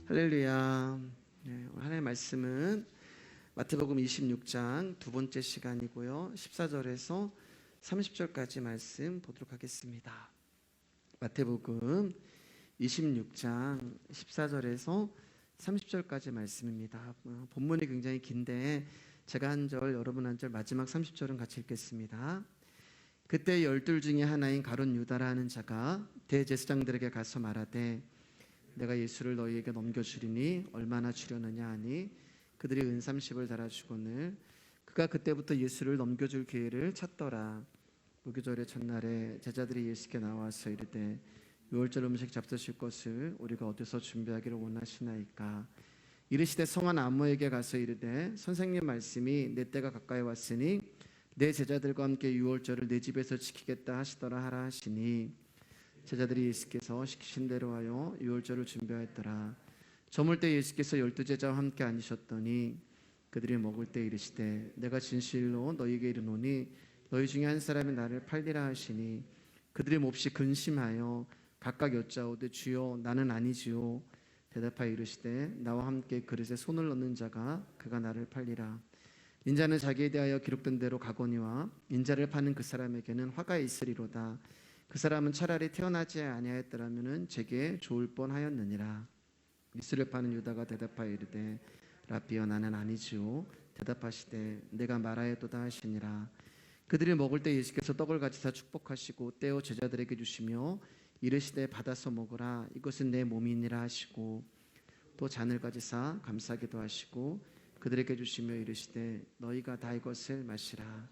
할렐루야. 오늘 하나님의 말씀은 마태복음 26장 두 번째 시간이고요. 14절에서 30절까지 말씀 보도록 하겠습니다. 마태복음 26장 14절에서 30절까지 말씀입니다. 본문이 굉장히 긴데 제가 한 절, 여러분 한 절, 마지막 30절은 같이 읽겠습니다. 그때 12 중에 하나인 가룟 유다라 하는 자가 대제사장들에게 가서 말하되 내가 예수를 너희에게 넘겨주리니 얼마나 주려느냐 하니 그들이 은 30을 달아주거늘 그가 그때부터 예수를 넘겨줄 기회를 찾더라. 무교절의 첫날에 제자들이 예수께 나와서 이르되 유월절 음식 잡수실 것을 우리가 어디서 준비하기를 원하시나이까. 이르시되 성한 아모에게 가서 이르되 선생님 말씀이 내 때가 가까이 왔으니 내 제자들과 함께 유월절을 내 집에서 지키겠다 하시더라 하라 하시니 제자들이 예수께서 시키신 대로 하여 유월절을 준비하였더라. 저물 때 예수께서 12 제자와 함께 앉으셨더니 그들이 먹을 때 이르시되 내가 진실로 너희에게 이르노니 너희 중에 한 사람이 나를 팔리라 하시니 그들이 몹시 근심하여 각각 여짜오되 주여 나는 아니지요. 대답하여 이르시되 나와 함께 그릇에 손을 넣는 자가 그가 나를 팔리라. 인자는 자기에 대하여 기록된 대로 가거니와 인자를 파는 그 사람에게는 화가 있으리로다. 그 사람은 차라리 태어나지 아니하였더라면 제게 좋을 뻔하였느니라. 예수를 파는 유다가 대답하여 이르되 라비여 나는 아니지요. 대답하시되 내가 말하였도다 하시니라. 그들이 먹을 때 예수께서 떡을 가지사 축복하시고 떼어 제자들에게 주시며 이르시되 받아서 먹으라 이것은 내 몸이니라 하시고 또 잔을 가지사 감사기도 하시고 그들에게 주시며 이르시되 너희가 다 이것을 마시라.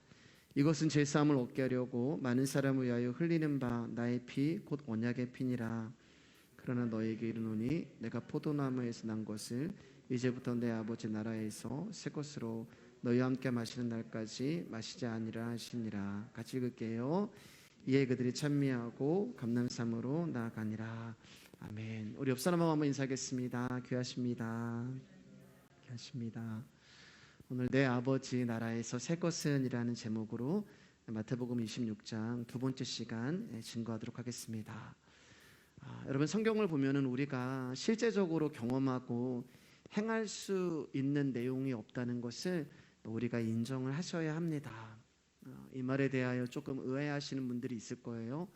이것은 제사함을 얻게 하려고 많은 사람을 위하여 흘리는 바 나의 피 곧 언약의 피니라. 그러나 너희에게 이르노니 내가 포도나무에서 난 것을 이제부터 내 아버지 나라에서 새 것으로 너희와 함께 마시는 날까지 마시지 아니라 하시니라. 같이 읽을게요. 이에 그들이 찬미하고 감람산으로 나아가니라. 아멘. 우리 옆 사람하고 한번 인사하겠습니다. 귀하십니다. 귀하십니다. 오늘 내 아버지 나라에서 새 것은 이라는 제목으로 마태복음 26장 두 번째 시간 증거하도록 하겠습니다. 여러분 성경을 보면은 우리가 실제적으로 경험하고 행할 수 있는 내용이 없다는 것을 우리가 인정을 하셔야 합니다. 이 말에 대하여 조금 의아해하시는 분들이 있을 거예요.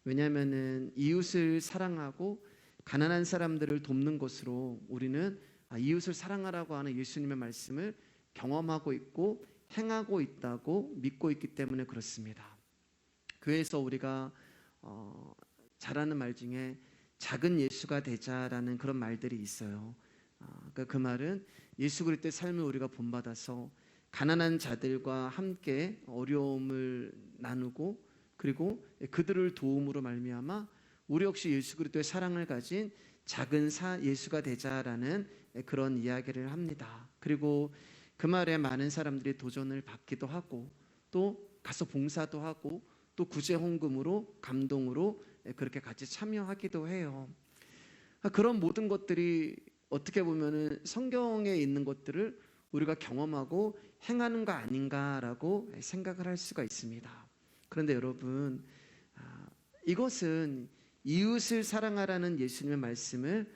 왜냐하면은 이웃을 사랑하고 가난한 사람들을 돕는 것으로 우리는 이웃을 사랑하라고 하는 예수님의 말씀을 경험하고 있고 행하고 있다고 믿고 있기 때문에 그렇습니다. 교회에서 우리가 잘하는 말 중에 작은 예수가 되자라는 그런 말들이 있어요. 그 말은 예수 그리스도의 삶을 우리가 본받아서 가난한 자들과 함께 어려움을 나누고 그리고 그들을 도움으로 말미암아 우리 역시 예수 그리스도의 사랑을 가진 작은 예수가 되자라는 그런 이야기를 합니다. 그리고 그 말에 많은 사람들이 도전을 받기도 하고 또 가서 봉사도 하고 또 구제 헌금으로 감동으로 그렇게 같이 참여하기도 해요. 그런 모든 것들이 어떻게 보면은 성경에 있는 것들을 우리가 경험하고 행하는 거 아닌가라고 생각을 할 수가 있습니다. 그런데 여러분 이것은 이웃을 사랑하라는 예수님의 말씀을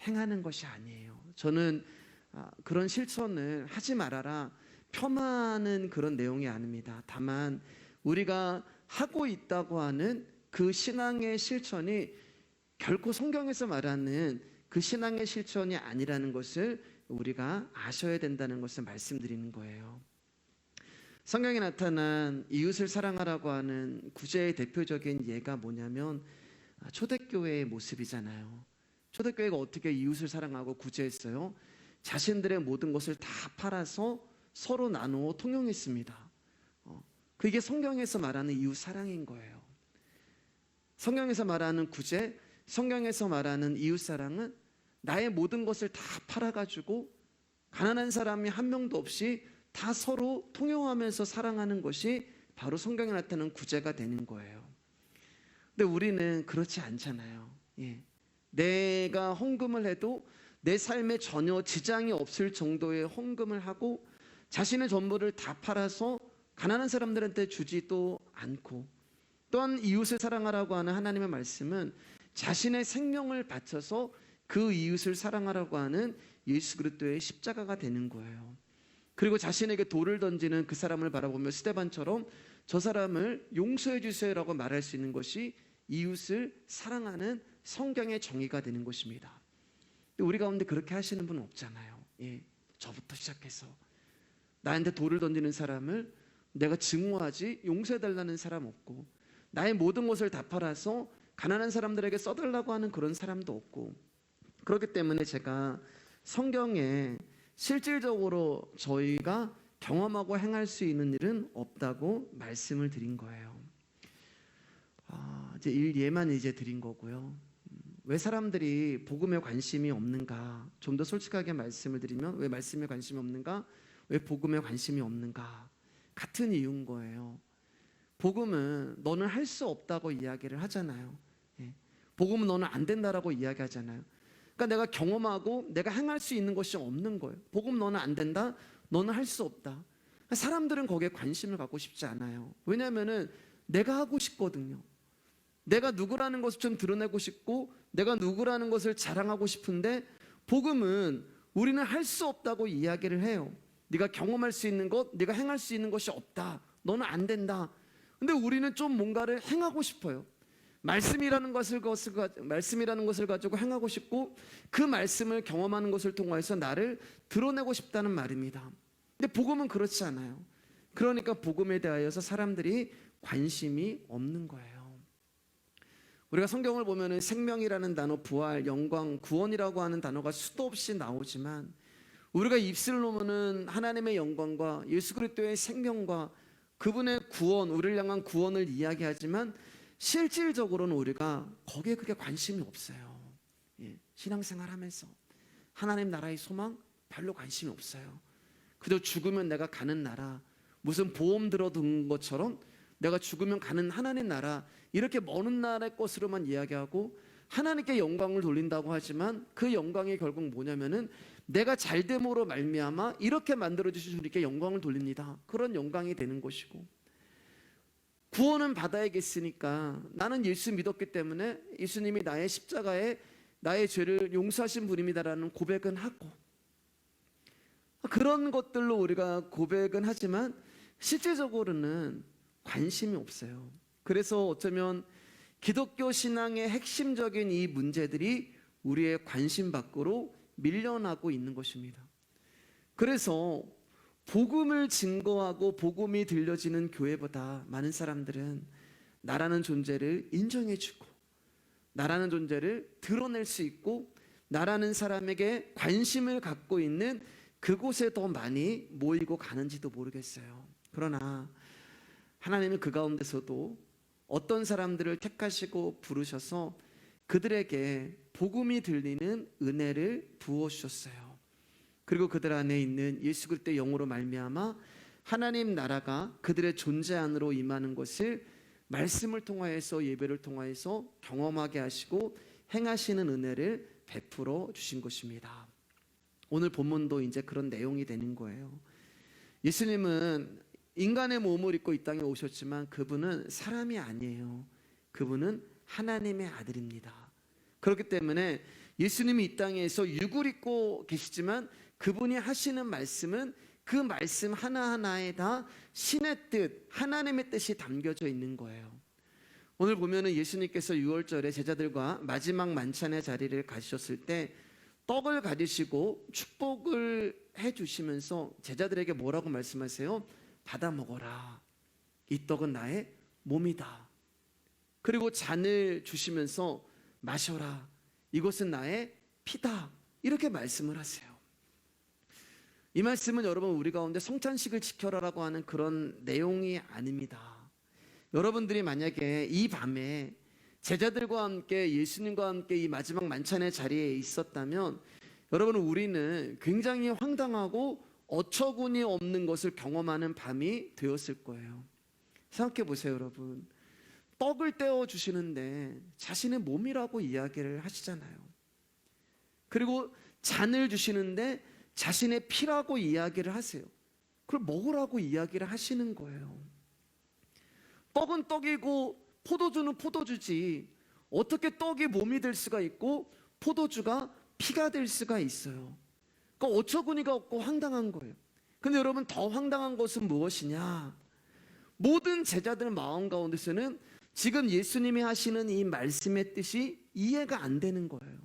행하는 것이 아니에요. 저는 그런 실천을 하지 말아라 폄하하는 그런 내용이 아닙니다. 다만 우리가 하고 있다고 하는 그 신앙의 실천이 결코 성경에서 말하는 그 신앙의 실천이 아니라는 것을 우리가 아셔야 된다는 것을 말씀드리는 거예요. 성경에 나타난 이웃을 사랑하라고 하는 구제의 대표적인 예가 뭐냐면 초대교회의 모습이잖아요. 초대교회가 어떻게 이웃을 사랑하고 구제했어요? 자신들의 모든 것을 다 팔아서 서로 나누어 통용했습니다. 그게 성경에서 말하는 이웃 사랑인 거예요. 성경에서 말하는 구제, 성경에서 말하는 이웃 사랑은 나의 모든 것을 다 팔아가지고 가난한 사람이 한 명도 없이 다 서로 통용하면서 사랑하는 것이 바로 성경에 나타나는 구제가 되는 거예요. 근데 우리는 그렇지 않잖아요. 내가 헌금을 해도 내 삶에 전혀 지장이 없을 정도의 헌금을 하고 자신의 전부를 다 팔아서 가난한 사람들한테 주지도 않고 또한 이웃을 사랑하라고 하는 하나님의 말씀은 자신의 생명을 바쳐서 그 이웃을 사랑하라고 하는 예수 그리스도의 십자가가 되는 거예요. 그리고 자신에게 돌을 던지는 그 사람을 바라보며 스데반처럼 저 사람을 용서해 주세요라고 말할 수 있는 것이 이웃을 사랑하는 성경의 정의가 되는 것입니다. 우리 가운데 그렇게 하시는 분은 없잖아요. 저부터 시작해서 나한테 돌을 던지는 사람을 내가 증오하지 용서해달라는 사람 없고, 나의 모든 것을 다 팔아서 가난한 사람들에게 써달라고 하는 그런 사람도 없고, 그렇기 때문에 제가 성경에 실질적으로 저희가 경험하고 행할 수 있는 일은 없다고 말씀을 드린 거예요. 이제 예만 이제 드린 거고요. 왜 사람들이 복음에 관심이 없는가? 좀 더 솔직하게 말씀을 드리면 왜 말씀에 관심이 없는가? 왜 복음에 관심이 없는가? 같은 이유인 거예요. 복음은 너는 할 수 없다고 이야기를 하잖아요. 복음은 너는 안 된다라고 이야기하잖아요. 그러니까 내가 경험하고 내가 행할 수 있는 것이 없는 거예요. 복음 너는 안 된다, 너는 할 수 없다. 사람들은 거기에 관심을 갖고 싶지 않아요. 왜냐하면 내가 하고 싶거든요. 내가 누구라는 것을 좀 드러내고 싶고 내가 누구라는 것을 자랑하고 싶은데, 복음은 우리는 할 수 없다고 이야기를 해요. 네가 경험할 수 있는 것, 네가 행할 수 있는 것이 없다, 너는 안 된다. 근데 우리는 좀 뭔가를 행하고 싶어요. 말씀이라는 것을 가지고 행하고 싶고, 그 말씀을 경험하는 것을 통해서 나를 드러내고 싶다는 말입니다. 근데 복음은 그렇지 않아요. 그러니까 복음에 대하여서 사람들이 관심이 없는 거예요. 우리가 성경을 보면 생명이라는 단어, 부활, 영광, 구원이라고 하는 단어가 수도 없이 나오지만, 우리가 입술을 놓으면 하나님의 영광과 예수 그리스도의 생명과 그분의 구원, 우리를 향한 구원을 이야기하지만 실질적으로는 우리가 거기에 그렇게 관심이 없어요. 신앙생활 하면서 하나님 나라의 소망 별로 관심이 없어요. 그저 죽으면 내가 가는 나라, 무슨 보험 들어둔 것처럼 내가 죽으면 가는 하나님 나라, 이렇게 먼 나라의 것으로만 이야기하고 하나님께 영광을 돌린다고 하지만 그 영광이 결국 뭐냐면은 내가 잘됨으로 말미암아 이렇게 만들어주신 주님께 영광을 돌립니다. 그런 영광이 되는 것이고, 구원은 받아야겠으니까 나는 예수 믿었기 때문에 예수님이 나의 십자가에 나의 죄를 용서하신 분입니다라는 고백은 하고, 그런 것들로 우리가 고백은 하지만 실질적으로는 관심이 없어요. 그래서 어쩌면 기독교 신앙의 핵심적인 이 문제들이 우리의 관심 밖으로 밀려나고 있는 것입니다. 그래서 복음을 증거하고 복음이 들려지는 교회보다 많은 사람들은 나라는 존재를 인정해주고 나라는 존재를 드러낼 수 있고 나라는 사람에게 관심을 갖고 있는 그곳에 더 많이 모이고 가는지도 모르겠어요. 그러나 하나님은 그 가운데서도 어떤 사람들을 택하시고 부르셔서 그들에게 복음이 들리는 은혜를 부어주셨어요. 그리고 그들 안에 있는 예수 그리스도의 영으로 말미암아 하나님 나라가 그들의 존재 안으로 임하는 것을 말씀을 통하여서, 예배를 통하여서 경험하게 하시고 행하시는 은혜를 베풀어 주신 것입니다. 오늘 본문도 이제 그런 내용이 되는 거예요. 예수님은 인간의 몸을 입고 이 땅에 오셨지만 그분은 사람이 아니에요. 그분은 하나님의 아들입니다. 그렇기 때문에 예수님이 이 땅에서 육을 입고 계시지만 그분이 하시는 말씀은 그 말씀 하나하나에 다 신의 뜻, 하나님의 뜻이 담겨져 있는 거예요. 오늘 보면은 예수님께서 6월절에 제자들과 마지막 만찬의 자리를 가지셨을 때 떡을 가지시고 축복을 해주시면서 제자들에게 뭐라고 말씀하세요? 받아 먹어라. 이 떡은 나의 몸이다. 그리고 잔을 주시면서 마셔라. 이것은 나의 피다. 이렇게 말씀을 하세요. 이 말씀은 여러분 우리 가운데 성찬식을 지켜라라고 하는 그런 내용이 아닙니다. 여러분들이 만약에 이 밤에 제자들과 함께 예수님과 함께 이 마지막 만찬의 자리에 있었다면 여러분 우리는 굉장히 황당하고 어처구니 없는 것을 경험하는 밤이 되었을 거예요. 생각해 보세요, 여러분. 떡을 떼어 주시는데 자신의 몸이라고 이야기를 하시잖아요. 그리고 잔을 주시는데 자신의 피라고 이야기를 하세요. 그걸 먹으라고 이야기를 하시는 거예요. 떡은 떡이고 포도주는 포도주지 어떻게 떡이 몸이 될 수가 있고 포도주가 피가 될 수가 있어요. 그러니까 어처구니가 없고 황당한 거예요. 근데 여러분, 더 황당한 것은 무엇이냐? 모든 제자들 마음 가운데서는 지금 예수님이 하시는 이 말씀의 뜻이 이해가 안 되는 거예요.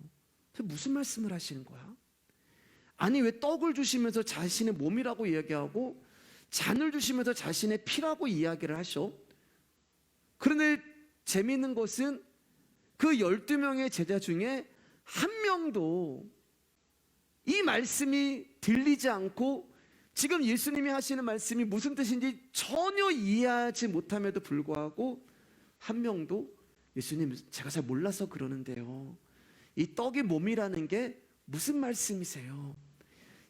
무슨 말씀을 하시는 거야? 아니, 왜 떡을 주시면서 자신의 몸이라고 이야기하고 잔을 주시면서 자신의 피라고 이야기를 하셔? 그런데 재미있는 것은 그 12명의 제자 중에 한 명도 이 말씀이 들리지 않고 지금 예수님이 하시는 말씀이 무슨 뜻인지 전혀 이해하지 못함에도 불구하고 한 명도 예수님, 제가 잘 몰라서 그러는데요, 이 떡이 몸이라는 게 무슨 말씀이세요?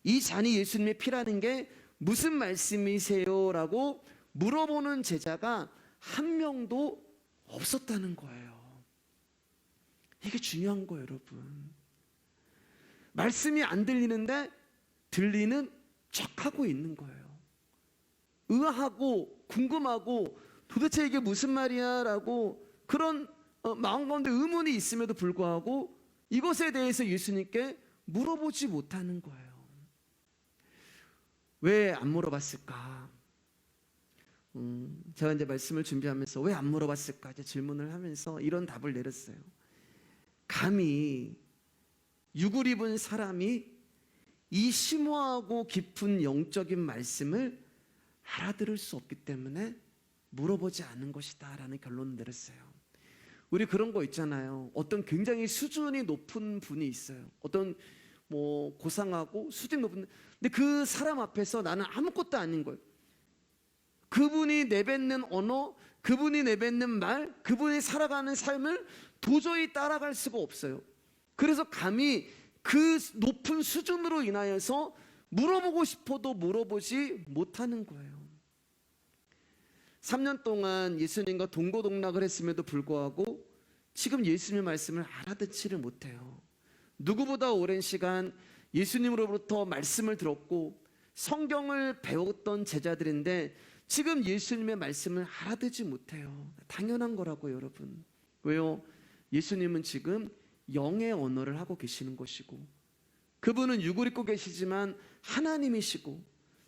이 잔이 예수님의 피라는 게 무슨 말씀이세요? 라고 물어보는 제자가 한 명도 없었다는 거예요. 이게 중요한 거예요, 여러분. 말씀이 안 들리는데 들리는 척하고 있는 거예요. 의아하고 궁금하고 도대체 이게 무슨 말이야? 라고 그런 마음 가운데 의문이 있음에도 불구하고 이것에 대해서 예수님께 물어보지 못하는 거예요. 왜 안 물어봤을까? 제가 이제 말씀을 준비하면서 왜 안 물어봤을까 이제 질문을 하면서 이런 답을 내렸어요. 감히 육을 입은 사람이 이 심오하고 깊은 영적인 말씀을 알아들을 수 없기 때문에 물어보지 않은 것이다 라는 결론을 내렸어요. 우리 그런 거 있잖아요. 어떤 굉장히 수준이 높은 분이 있어요. 어떤 뭐 고상하고 수준이 높은, 근데 그 사람 앞에서 나는 아무것도 아닌 거예요. 그분이 내뱉는 언어, 그분이 내뱉는 말, 그분이 살아가는 삶을 도저히 따라갈 수가 없어요. 그래서 감히 그 높은 수준으로 인하여서 물어보고 싶어도 물어보지 못하는 거예요. 3년 동안 예수님과 동고동락을 했음에도 불구하고 지금 예수님의 말씀을 알아듣지를 못해요. 누구보다 오랜 시간 예수님으로부터 말씀을 들었고 성경을 배웠던 제자들인데 지금 예수님의 말씀을 알아듣지 못해요. 당연한 거라고요, 여러분. 왜요? 예수님은 지금 영의 언어를 하고 계시는 것이고 그분은 육을 입고 계시지만 하나님이시고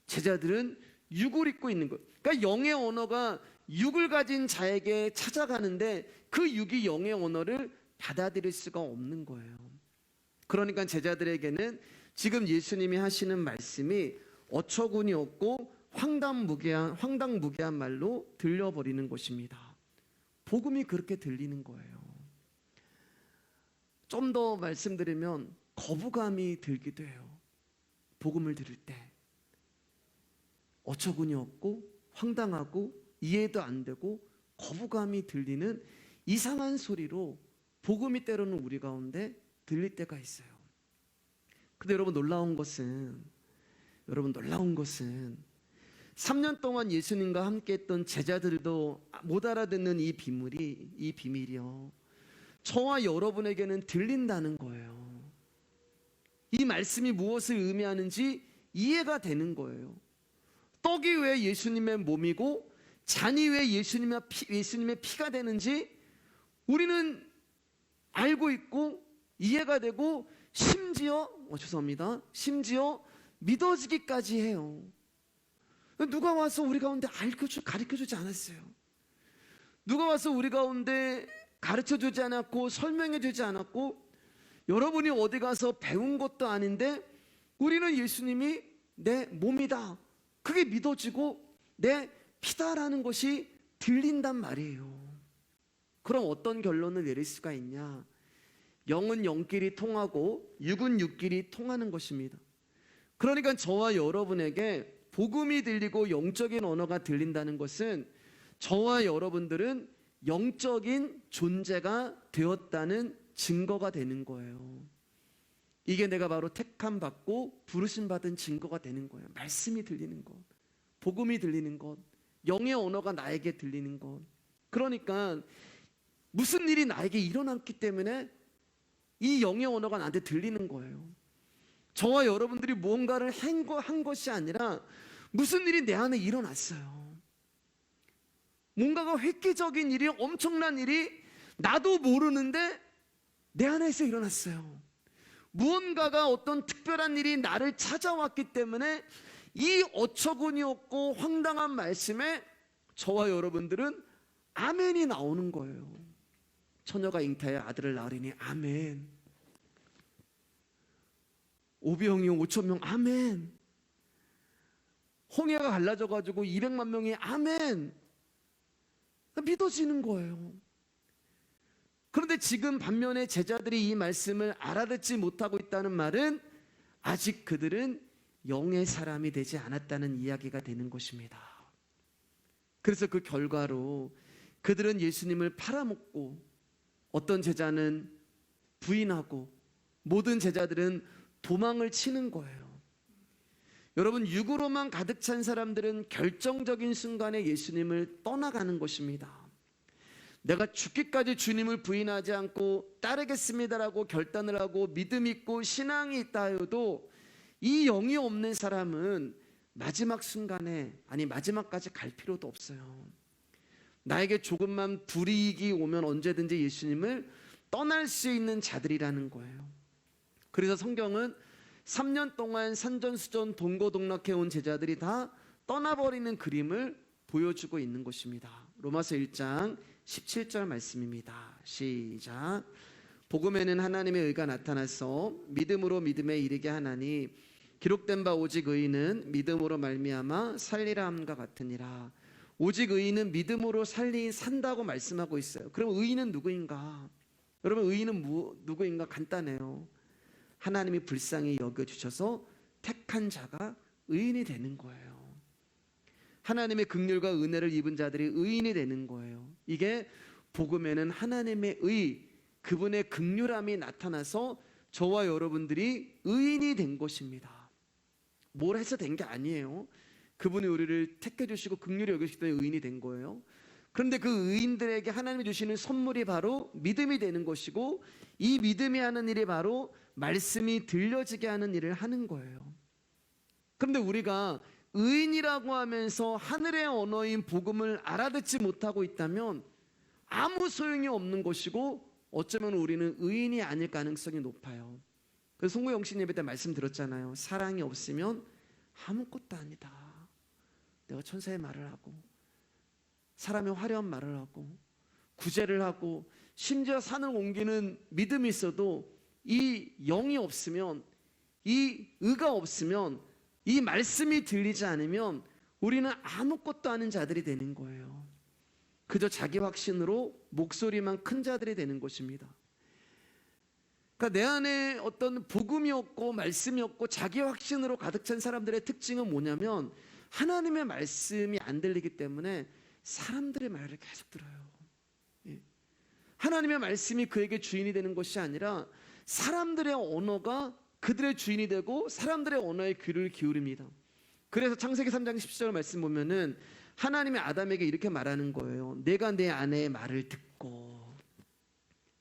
제자들은 육을 입고 있는 것. 그러니까 영의 언어가 육을 가진 자에게 찾아가는데 그 육이 영의 언어를 받아들일 수가 없는 거예요. 그러니까 제자들에게는 지금 예수님이 하시는 말씀이 어처구니 없고 황당무계한 말로 들려버리는 것입니다. 복음이 그렇게 들리는 거예요. 좀 더 말씀드리면 거부감이 들기도 해요. 복음을 들을 때 어처구니 없고 황당하고 이해도 안 되고 거부감이 들리는 이상한 소리로 복음이 때로는 우리 가운데 들릴 때가 있어요. 근데 여러분 놀라운 것은 3년 동안 예수님과 함께 했던 제자들도 못 알아듣는 이 비밀이요, 저와 여러분에게는 들린다는 거예요. 이 말씀이 무엇을 의미하는지 이해가 되는 거예요. 떡이 왜 예수님의 몸이고 잔이 왜 예수님의 피가 되는지 우리는 알고 있고 이해가 되고 심지어 믿어지기까지 해요. 누가 와서 우리 가운데 가르쳐주지 않았어요. 누가 와서 우리 가운데 가르쳐주지 않았고 설명해주지 않았고 여러분이 어디 가서 배운 것도 아닌데 우리는 예수님이 내 몸이다, 그게 믿어지고 내 피다라는 것이 들린단 말이에요. 그럼 어떤 결론을 내릴 수가 있냐? 영은 영끼리 통하고 육은 육끼리 통하는 것입니다. 그러니까 저와 여러분에게 복음이 들리고 영적인 언어가 들린다는 것은 저와 여러분들은 영적인 존재가 되었다는 증거가 되는 거예요. 이게 내가 바로 택함 받고 부르심 받은 증거가 되는 거예요. 말씀이 들리는 것, 복음이 들리는 것, 영의 언어가 나에게 들리는 것. 그러니까 무슨 일이 나에게 일어났기 때문에 이 영의 언어가 나한테 들리는 거예요. 저와 여러분들이 무언가를 한 것이 아니라 무슨 일이 내 안에 일어났어요. 뭔가가 획기적인 일이, 엄청난 일이 나도 모르는데 내 안에서 일어났어요. 무언가가 어떤 특별한 일이 나를 찾아왔기 때문에 이 어처구니 없고 황당한 말씀에 저와 여러분들은 아멘이 나오는 거예요. 처녀가 잉태하여 아들을 낳으리니 아멘. 오병이어 5천 명 아멘. 홍해가 갈라져 가지고 200만 명이 아멘. 믿어지는 거예요. 그런데 지금 반면에 제자들이 이 말씀을 알아듣지 못하고 있다는 말은 아직 그들은 영의 사람이 되지 않았다는 이야기가 되는 것입니다. 그래서 그 결과로 그들은 예수님을 팔아먹고 어떤 제자는 부인하고 모든 제자들은 도망을 치는 거예요. 여러분, 육으로만 가득 찬 사람들은 결정적인 순간에 예수님을 떠나가는 것입니다. 내가 죽기까지 주님을 부인하지 않고 따르겠습니다라고 결단을 하고 믿음 있고 신앙이 있다 해도 이 영이 없는 사람은 마지막 순간에, 아니 마지막까지 갈 필요도 없어요. 나에게 조금만 불이익이 오면 언제든지 예수님을 떠날 수 있는 자들이라는 거예요. 그래서 성경은 3년 동안 산전수전 동고동락해온 제자들이 다 떠나버리는 그림을 보여주고 있는 것입니다. 로마서 1장 17절 말씀입니다. 시작. 복음에는 하나님의 의가 나타나서 믿음으로 믿음에 이르게 하나니 기록된 바 오직 의인은 믿음으로 말미암아 살리라 함과 같으니라. 오직 의인은 믿음으로 산다고 말씀하고 있어요. 그럼 의인은 누구인가? 여러분, 의인은 누구인가? 간단해요. 하나님이 불쌍히 여겨주셔서 택한 자가 의인이 되는 거예요. 하나님의 긍휼과 은혜를 입은 자들이 의인이 되는 거예요. 이게 복음에는 하나님의 의, 그분의 긍휼함이 나타나서 저와 여러분들이 의인이 된 것입니다. 뭘 해서 된 게 아니에요. 그분이 우리를 택해주시고 긍휼히 여기시기 때문에 의인이 된 거예요. 그런데 그 의인들에게 하나님이 주시는 선물이 바로 믿음이 되는 것이고, 이 믿음이 하는 일이 바로 말씀이 들려지게 하는 일을 하는 거예요. 그런데 우리가 의인이라고 하면서 하늘의 언어인 복음을 알아듣지 못하고 있다면 아무 소용이 없는 것이고, 어쩌면 우리는 의인이 아닐 가능성이 높아요. 그래서 송구 영신 예배 때 말씀 들었잖아요. 사랑이 없으면 아무것도 아니다. 내가 천사의 말을 하고 사람의 화려한 말을 하고 구제를 하고 심지어 산을 옮기는 믿음이 있어도 이 영이 없으면, 이 의가 없으면, 이 말씀이 들리지 않으면 우리는 아무것도 아닌 자들이 되는 거예요. 그저 자기 확신으로 목소리만 큰 자들이 되는 것입니다. 그러니까 내 안에 어떤 복음이 없고 말씀이 없고 자기 확신으로 가득 찬 사람들의 특징은 뭐냐면, 하나님의 말씀이 안 들리기 때문에 사람들의 말을 계속 들어요. 하나님의 말씀이 그에게 주인이 되는 것이 아니라 사람들의 언어가 그들의 주인이 되고 사람들의 언어에 귀를 기울입니다. 그래서 창세기 3장 10절 말씀 보면은 하나님이 아담에게 이렇게 말하는 거예요. 내가 내 아내의 말을 듣고.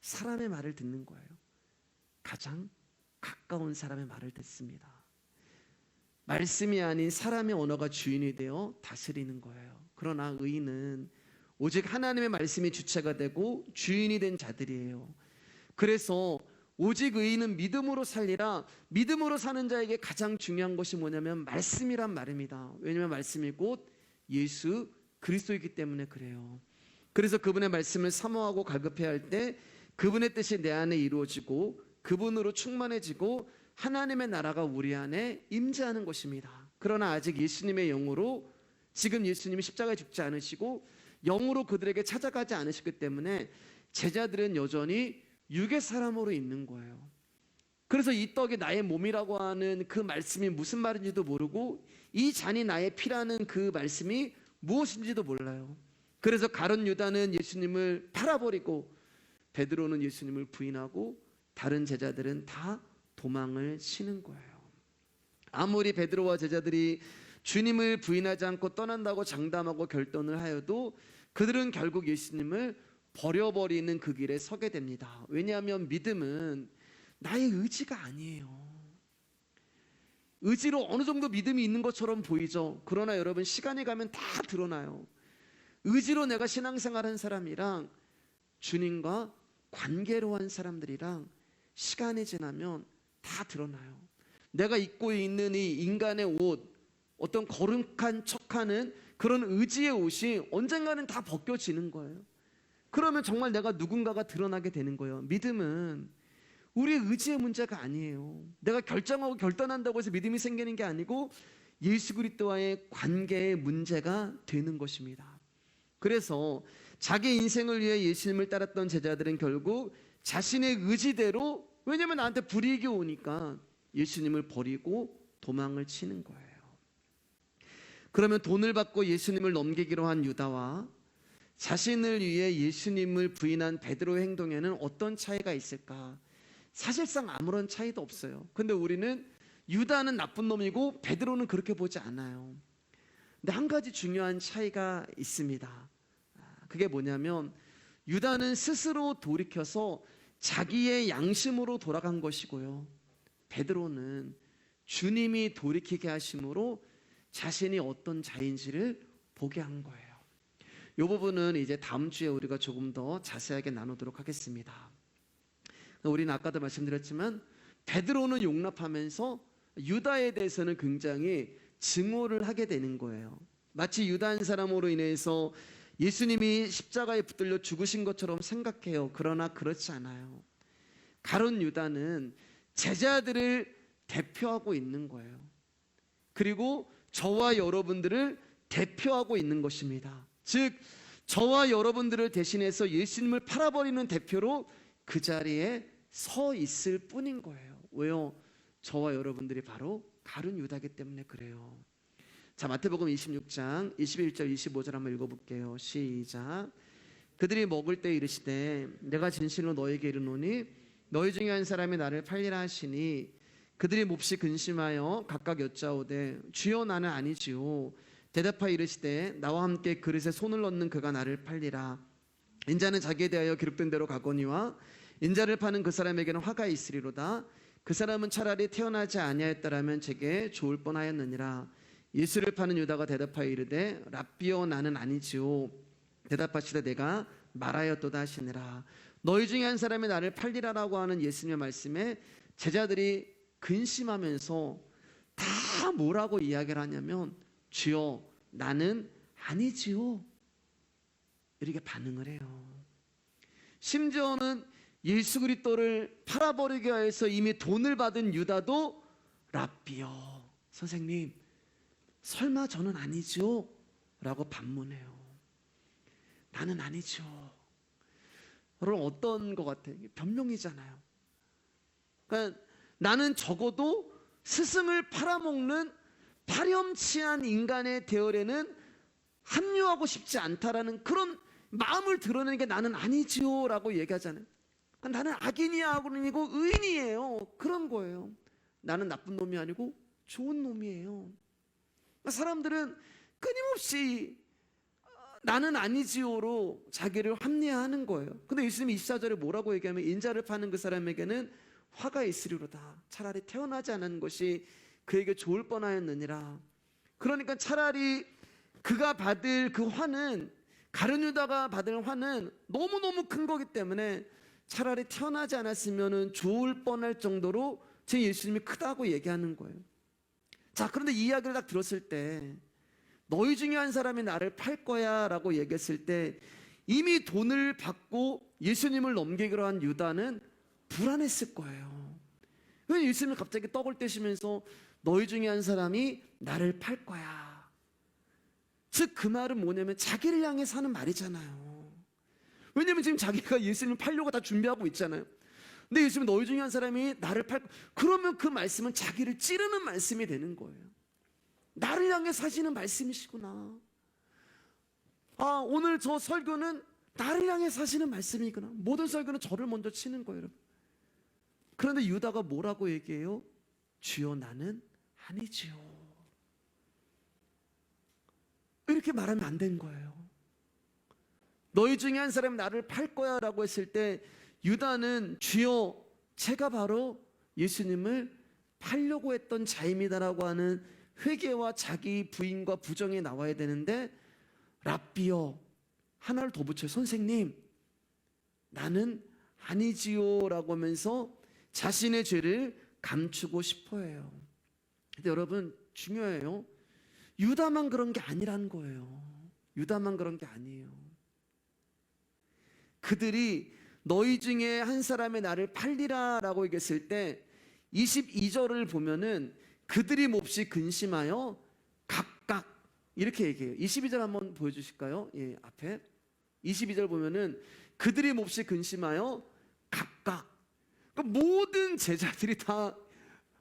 사람의 말을 듣는 거예요. 가장 가까운 사람의 말을 듣습니다. 말씀이 아닌 사람의 언어가 주인이 되어 다스리는 거예요. 그러나 의인은 오직 하나님의 말씀이 주체가 되고 주인이 된 자들이에요. 그래서 오직 의인은 믿음으로 살리라. 믿음으로 사는 자에게 가장 중요한 것이 뭐냐면 말씀이란 말입니다. 왜냐하면 말씀이 곧 예수 그리스도이기 때문에 그래요. 그래서 그분의 말씀을 사모하고 갈급해야 할 때 그분의 뜻이 내 안에 이루어지고 그분으로 충만해지고 하나님의 나라가 우리 안에 임재하는 것입니다. 그러나 아직 예수님의 영으로, 지금 예수님이 십자가에 죽지 않으시고 영으로 그들에게 찾아가지 않으셨기 때문에 제자들은 여전히 육의 사람으로 있는 거예요. 그래서 이 떡이 나의 몸이라고 하는 그 말씀이 무슨 말인지도 모르고, 이 잔이 나의 피라는 그 말씀이 무엇인지도 몰라요. 그래서 가룟 유다는 예수님을 팔아버리고 베드로는 예수님을 부인하고 다른 제자들은 다 도망을 치는 거예요. 아무리 베드로와 제자들이 주님을 부인하지 않고 떠난다고 장담하고 결단을 하여도 그들은 결국 예수님을 버려버리는 그 길에 서게 됩니다. 왜냐하면 믿음은 나의 의지가 아니에요. 의지로 어느 정도 믿음이 있는 것처럼 보이죠. 그러나 여러분, 시간이 가면 다 드러나요. 의지로 내가 신앙생활한 사람이랑 주님과 관계로 한 사람들이랑 시간이 지나면 다 드러나요. 내가 입고 있는 이 인간의 옷, 어떤 거룩한 척하는 그런 의지의 옷이 언젠가는 다 벗겨지는 거예요. 그러면 정말 내가 누군가가 드러나게 되는 거예요. 믿음은 우리의 의지의 문제가 아니에요. 내가 결정하고 결단한다고 해서 믿음이 생기는 게 아니고 예수 그리스도와의 관계의 문제가 되는 것입니다. 그래서 자기 인생을 위해 예수님을 따랐던 제자들은 결국 자신의 의지대로, 왜냐하면 나한테 불이익이 오니까 예수님을 버리고 도망을 치는 거예요. 그러면 돈을 받고 예수님을 넘기기로 한 유다와 자신을 위해 예수님을 부인한 베드로의 행동에는 어떤 차이가 있을까? 사실상 아무런 차이도 없어요. 근데 우리는 유다는 나쁜 놈이고 베드로는 그렇게 보지 않아요. 근데 한 가지 중요한 차이가 있습니다. 그게 뭐냐면 유다는 스스로 돌이켜서 자기의 양심으로 돌아간 것이고요, 베드로는 주님이 돌이키게 하심으로 자신이 어떤 자인지를 보게 한 거예요. 이 부분은 이제 다음 주에 우리가 조금 더 자세하게 나누도록 하겠습니다. 우리는 아까도 말씀드렸지만 베드로는 용납하면서 유다에 대해서는 굉장히 증오를 하게 되는 거예요. 마치 유다 한 사람으로 인해서 예수님이 십자가에 붙들려 죽으신 것처럼 생각해요. 그러나 그렇지 않아요. 가룟 유다는 제자들을 대표하고 있는 거예요. 그리고 저와 여러분들을 대표하고 있는 것입니다. 즉 저와 여러분들을 대신해서 예수님을 팔아버리는 대표로 그 자리에 서 있을 뿐인 거예요. 왜요? 저와 여러분들이 바로 가룟 유다이기 때문에 그래요. 자, 마태복음 26장 21절 25절 한번 읽어볼게요. 시작. 그들이 먹을 때 이르시되 내가 진실로 너에게 이르노니 너희 중에 한 사람이 나를 팔리라 하시니 그들이 몹시 근심하여 각각 여짜오되 주여 나는 아니지요. 대답하여 이르시되 나와 함께 그릇에 손을 넣는 그가 나를 팔리라. 인자는 자기에 대하여 기록된 대로 가거니와 인자를 파는 그 사람에게는 화가 있으리로다. 그 사람은 차라리 태어나지 아니하였더라면 제게 좋을 뻔하였느니라. 예수를 파는 유다가 대답하여 이르되 랍비여 나는 아니지요. 대답하시되 내가 말하였도다 하시니라. 너희 중에 한 사람이 나를 팔리라라고 하는 예수님의 말씀에 제자들이 근심하면서 다 뭐라고 이야기를 하냐면 주여 나는 아니지요, 이렇게 반응을 해요. 심지어는 예수 그리스도를 팔아버리게 해서 이미 돈을 받은 유다도 랍비여, 선생님 설마 저는 아니죠? 라고 반문해요. 나는 아니죠. 여러분 어떤 것 같아요? 변명이잖아요. 그러니까 나는 적어도 스승을 팔아먹는 파렴치한 인간의 대열에는 합류하고 싶지 않다라는 그런 마음을 드러내는 게 나는 아니지요 라고 얘기하잖아요. 그러니까 나는 악인이야 하고는 아니고 의인이에요, 그런 거예요. 나는 나쁜 놈이 아니고 좋은 놈이에요. 사람들은 끊임없이 나는 아니지요로 자기를 합리화하는 거예요. 근데 예수님이 24절에 뭐라고 얘기하면 인자를 파는 그 사람에게는 화가 있으리로다. 차라리 태어나지 않은 것이 그에게 좋을 뻔하였느니라. 그러니까 차라리 그가 받을 그 화는, 가룟 유다가 받을 화는 너무너무 큰 거기 때문에 차라리 태어나지 않았으면 좋을 뻔할 정도로 제 예수님이 크다고 얘기하는 거예요. 자, 그런데 이 이야기를 딱 들었을 때 너희 중에 한 사람이 나를 팔 거야 라고 얘기했을 때 이미 돈을 받고 예수님을 넘기기로 한 유다는 불안했을 거예요. 왜 예수님이 갑자기 떡을 떼시면서 너희 중에 한 사람이 나를 팔 거야, 즉 그 말은 뭐냐면 자기를 향해 사는 말이잖아요. 왜냐면 지금 자기가 예수님을 팔려고 다 준비하고 있잖아요. 근데 예수님이 너희 중에 한 사람이 나를 팔, 그러면 그 말씀은 자기를 찌르는 말씀이 되는 거예요. 나를 향해 사시는 말씀이시구나. 아, 오늘 저 설교는 나를 향해 사시는 말씀이구나. 모든 설교는 저를 먼저 치는 거예요, 여러분. 그런데 유다가 뭐라고 얘기해요? 주여 나는 아니지요. 이렇게 말하면 안 되는 거예요. 너희 중에 한 사람이 나를 팔 거야 라고 했을 때 유다는 주여 제가 바로 예수님을 팔려고 했던 자입니다라고 하는 회개와 자기 부인과 부정이 나와야 되는데 랍비여, 하나를 더 붙여요. 선생님 나는 아니지요 라고 하면서 자신의 죄를 감추고 싶어 해요. 근데 여러분 중요해요. 유다만 그런 게 아니라는 거예요. 유다만 그런 게 아니에요. 그들이 너희 중에 한 사람의 나를 팔리라 라고 얘기했을 때 22절을 보면은 그들이 몹시 근심하여 각각 이렇게 얘기해요. 22절 한번 보여주실까요? 예, 앞에 22절 보면은 그들이 몹시 근심하여 각각, 그러니까 모든 제자들이 다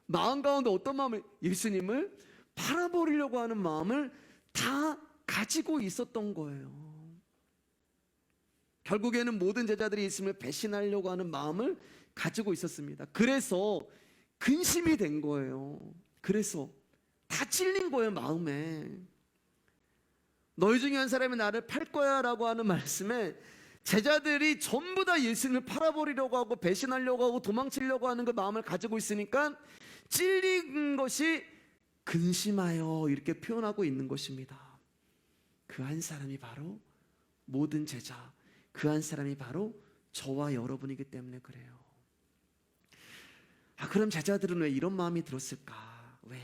마음 가운데 어떤 마음을, 예수님을 팔아버리려고 하는 마음을 다 가지고 있었던 거예요. 결국에는 모든 제자들이 예수님을 배신하려고 하는 마음을 가지고 있었습니다. 그래서 근심이 된 거예요. 그래서 다 찔린 거예요, 마음에. 너희 중에 한 사람이 나를 팔 거야 라고 하는 말씀에 제자들이 전부 다 예수님을 팔아버리려고 하고 배신하려고 하고 도망치려고 하는 그 마음을 가지고 있으니까 찔린 것이 근심하여 이렇게 표현하고 있는 것입니다. 그 한 사람이 바로 모든 제자, 그 한 사람이 바로 저와 여러분이기 때문에 그래요. 그럼 제자들은 왜 이런 마음이 들었을까? 왜?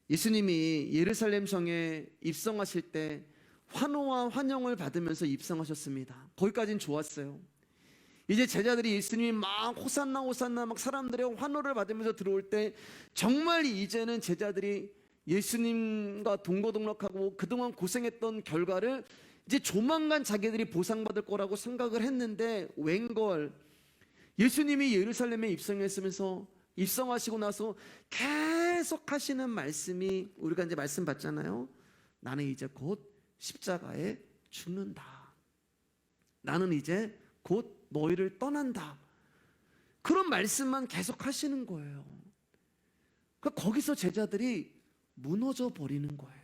예수님이 예루살렘 성에 입성하실 때 환호와 환영을 받으면서 입성하셨습니다. 거기까지는 좋았어요. 이제 제자들이 예수님이 막 호산나 호산나 막 사람들의 환호를 받으면서 들어올 때 정말 이제는 제자들이 예수님과 동거동락하고 그동안 고생했던 결과를 이제 조만간 자기들이 보상받을 거라고 생각을 했는데 웬걸 예수님이 예루살렘에 입성했으면서 입성하시고 나서 계속 하시는 말씀이 우리가 이제 말씀 받잖아요. 나는 이제 곧 십자가에 죽는다. 나는 이제 곧 너희를 떠난다. 그런 말씀만 계속 하시는 거예요. 그러니까 거기서 제자들이 무너져 버리는 거예요.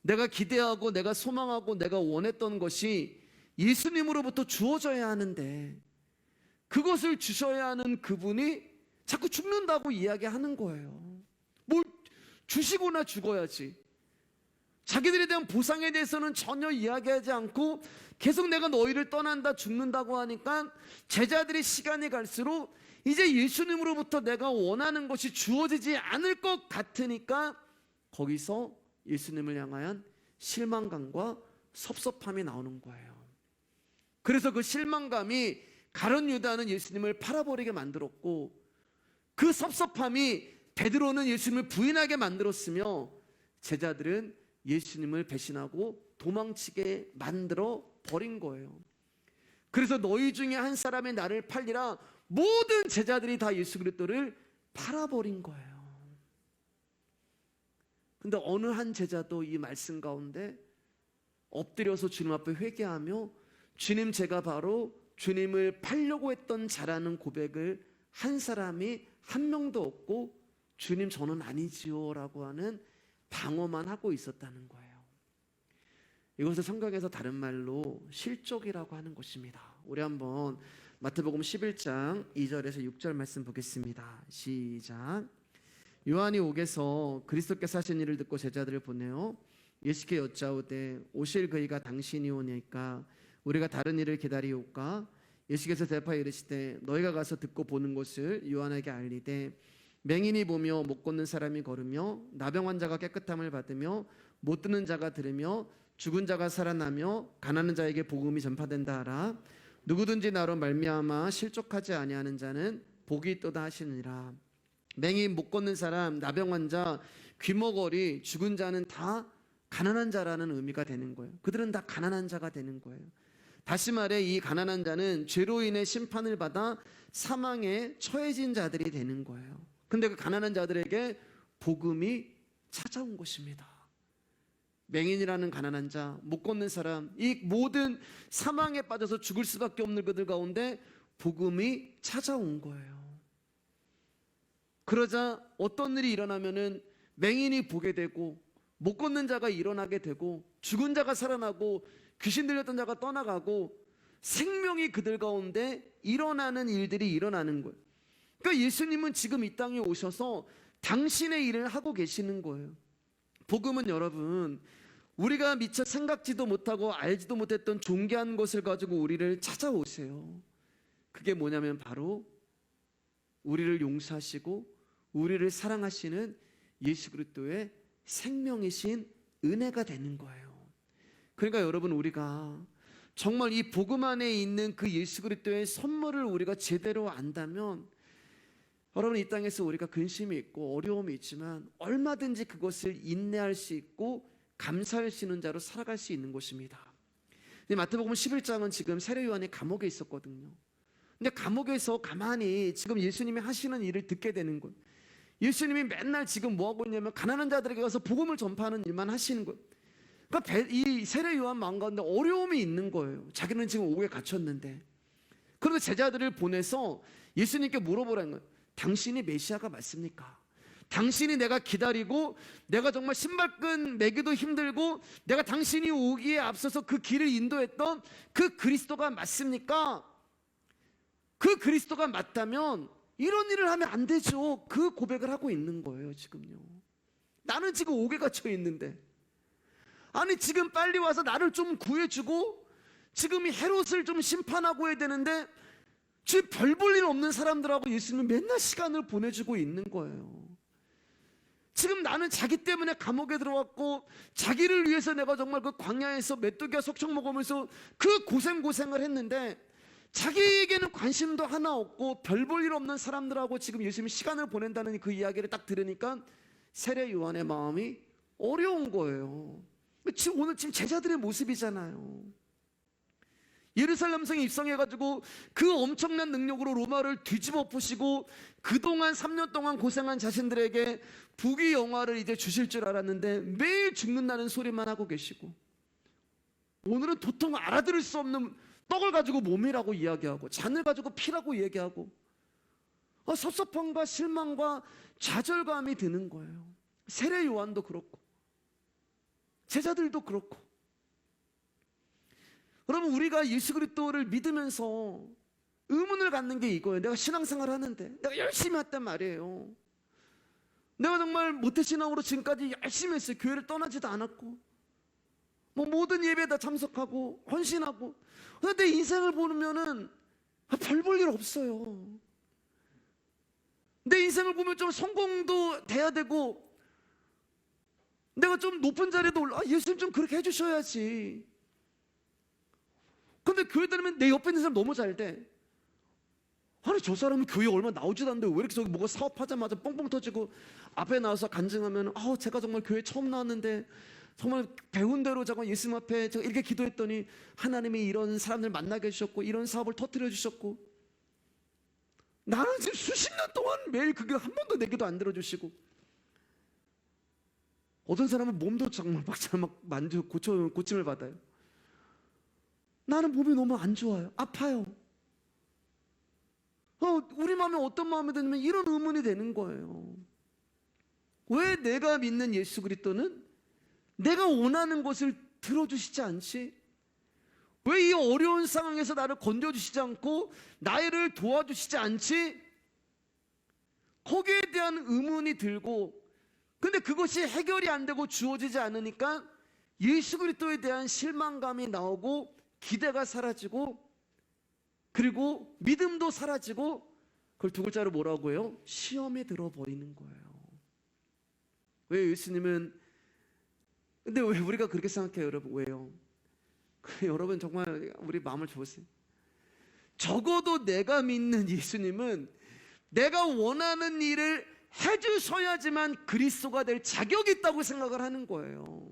내가 기대하고 내가 소망하고 내가 원했던 것이 예수님으로부터 주어져야 하는데 그것을 주셔야 하는 그분이 자꾸 죽는다고 이야기하는 거예요. 뭘 주시거나 죽어야지. 자기들에 대한 보상에 대해서는 전혀 이야기하지 않고 계속 내가 너희를 떠난다 죽는다고 하니까 제자들이 시간이 갈수록 이제 예수님으로부터 내가 원하는 것이 주어지지 않을 것 같으니까 거기서 예수님을 향한 실망감과 섭섭함이 나오는 거예요. 그래서 그 실망감이 가룟 유다는 예수님을 팔아버리게 만들었고 그 섭섭함이 베드로는 예수님을 부인하게 만들었으며 제자들은 예수님을 배신하고 도망치게 만들어 버린 거예요. 그래서 너희 중에 한 사람이 나를 팔리라 모든 제자들이 다 예수 그리스도를 팔아버린 거예요. 근데 어느 한 제자도 이 말씀 가운데 엎드려서 주님 앞에 회개하며 주님 제가 바로 주님을 팔려고 했던 자라는 고백을 한 사람이 한 명도 없고 주님 저는 아니지요 라고 하는 방어만 하고 있었다는 거예요. 이것을 성경에서 다른 말로 실족이라고 하는 것입니다. 우리 한번 마태복음 11장 2절에서 6절 말씀 보겠습니다. 시작. 요한이 옥에서 그리스도께서 하신 일을 듣고 제자들을 보내어 예수께 여짜오되 오실 그이가 당신이 오니까 우리가 다른 일을 기다리올까? 예수께서 대답하여 이르시되 너희가 가서 듣고 보는 것을 요한에게 알리되 맹인이 보며 못 걷는 사람이 걸으며 나병 환자가 깨끗함을 받으며 못 듣는 자가 들으며 죽은 자가 살아나며 가난한 자에게 복음이 전파된다 하라. 누구든지 나로 말미암아 실족하지 아니하는 자는 복이 있도다 하시느니라. 맹인 못 걷는 사람 나병 환자 귀머거리 죽은 자는 다 가난한 자라는 의미가 되는 거예요. 그들은 다 가난한 자가 되는 거예요. 다시 말해 이 가난한 자는 죄로 인해 심판을 받아 사망에 처해진 자들이 되는 거예요. 근데 그 가난한 자들에게 복음이 찾아온 것입니다. 맹인이라는 가난한 자, 못 걷는 사람, 이 모든 사망에 빠져서 죽을 수밖에 없는 그들 가운데 복음이 찾아온 거예요. 그러자 어떤 일이 일어나면은 맹인이 보게 되고 못 걷는 자가 일어나게 되고 죽은 자가 살아나고 귀신 들렸던 자가 떠나가고 생명이 그들 가운데 일어나는 일들이 일어나는 거예요. 그러니까 예수님은 지금 이 땅에 오셔서 당신의 일을 하고 계시는 거예요. 복음은 여러분 우리가 미처 생각지도 못하고 알지도 못했던 존귀한 것을 가지고 우리를 찾아오세요. 그게 뭐냐면 바로 우리를 용서하시고 우리를 사랑하시는 예수 그리스도의 생명이신 은혜가 되는 거예요. 그러니까 여러분, 우리가 정말 이 복음 안에 있는 그 예수 그리스도의 선물을 우리가 제대로 안다면, 여러분, 이 땅에서 우리가 근심이 있고 어려움이 있지만 얼마든지 그것을 인내할 수 있고 감사할 수 있는 자로 살아갈 수 있는 곳입니다. 마태복음 11장은 지금 세례 요한이 감옥에 있었거든요. 근데 감옥에서 가만히 지금 예수님이 하시는 일을 듣게 되는 거예요. 예수님이 맨날 지금 뭐 하고 있냐면 가난한 자들에게 가서 복음을 전파하는 일만 하시는 거예요. 그러니까 이 세례 요한 마음 가운데 어려움이 있는 거예요. 자기는 지금 옥에 갇혔는데. 그래서 제자들을 보내서 예수님께 물어보라는 거예요. 당신이 메시아가 맞습니까? 당신이 내가 기다리고 내가 정말 신발끈 매기도 힘들고 내가 당신이 오기에 앞서서 그 길을 인도했던 그 그리스도가 맞습니까? 그 그리스도가 맞다면 이런 일을 하면 안 되죠. 그 고백을 하고 있는 거예요. 지금요. 나는 지금 옥에 갇혀 있는데, 아니 지금 빨리 와서 나를 좀 구해주고 지금 이 헤롯을 좀 심판하고 해야 되는데 지금 별 볼 일 없는 사람들하고 예수님은 맨날 시간을 보내주고 있는 거예요. 지금 나는 자기 때문에 감옥에 들어왔고 자기를 위해서 내가 정말 그 광야에서 메뚜기와 석청 먹으면서 그 고생을 했는데 자기에게는 관심도 하나 없고 별 볼 일 없는 사람들하고 지금 예수님이 시간을 보낸다는 그 이야기를 딱 들으니까 세례 요한의 마음이 어려운 거예요. 지금 오늘 지금 제자들의 모습이잖아요. 예루살렘 성에 입성해가지고 그 엄청난 능력으로 로마를 뒤집어 엎으시고 그동안 3년 동안 고생한 자신들에게 부귀 영화를 이제 주실 줄 알았는데 매일 죽는다는 소리만 하고 계시고, 오늘은 도통 알아들을 수 없는 떡을 가지고 몸이라고 이야기하고 잔을 가지고 피라고 얘기하고 섭섭함과 실망과 좌절감이 드는 거예요. 세례 요한도 그렇고 제자들도 그렇고. 여러분, 우리가 예수 그리스도를 믿으면서 의문을 갖는 게 이거예요. 내가 신앙생활 하는데 내가 열심히 했단 말이에요. 내가 정말 모태신앙으로 지금까지 열심히 했어요. 교회를 떠나지도 않았고 뭐 모든 예배에 다 참석하고 헌신하고. 근데 내 인생을 보면은 별 볼 일 없어요. 내 인생을 보면 좀 성공도 돼야 되고 내가 좀 높은 자리에도 올라, 예수님 좀 그렇게 해주셔야지. 근데 교회 다니면 내 옆에 있는 사람 너무 잘 돼. 아니 저 사람은 교회 얼마 나오지도 않는데 왜 이렇게 저기 뭐가 사업하자마자 뻥뻥 터지고 앞에 나와서 간증하면 제가 정말 교회 처음 나왔는데 정말 배운 대로 정말 예수님 앞에 제가 이렇게 기도했더니 하나님이 이런 사람들 만나게 해주셨고 이런 사업을 터뜨려 주셨고, 나는 지금 수십 년 동안 매일 그게 한 번도 내 기도 안 들어주시고, 어떤 사람은 몸도 정말 막 만지고 고침을 받아요. 나는 몸이 너무 안 좋아요. 아파요. 우리 마음에 어떤 마음이 드냐면 이런 의문이 되는 거예요. 왜 내가 믿는 예수 그리스도는 내가 원하는 것을 들어주시지 않지? 왜 이 어려운 상황에서 나를 건져주시지 않고 나를 도와주시지 않지? 거기에 대한 의문이 들고, 근데 그것이 해결이 안 되고 주어지지 않으니까 예수 그리스도에 대한 실망감이 나오고 기대가 사라지고 그리고 믿음도 사라지고, 그걸 두 글자로 뭐라고 해요? 시험에 들어버리는 거예요. 왜 예수님은, 근데 왜 우리가 그렇게 생각해요 여러분? 왜요? 여러분 정말 우리 마음을 줘보세요. 적어도 내가 믿는 예수님은 내가 원하는 일을 해주셔야지만 그리스도가 될 자격이 있다고 생각을 하는 거예요.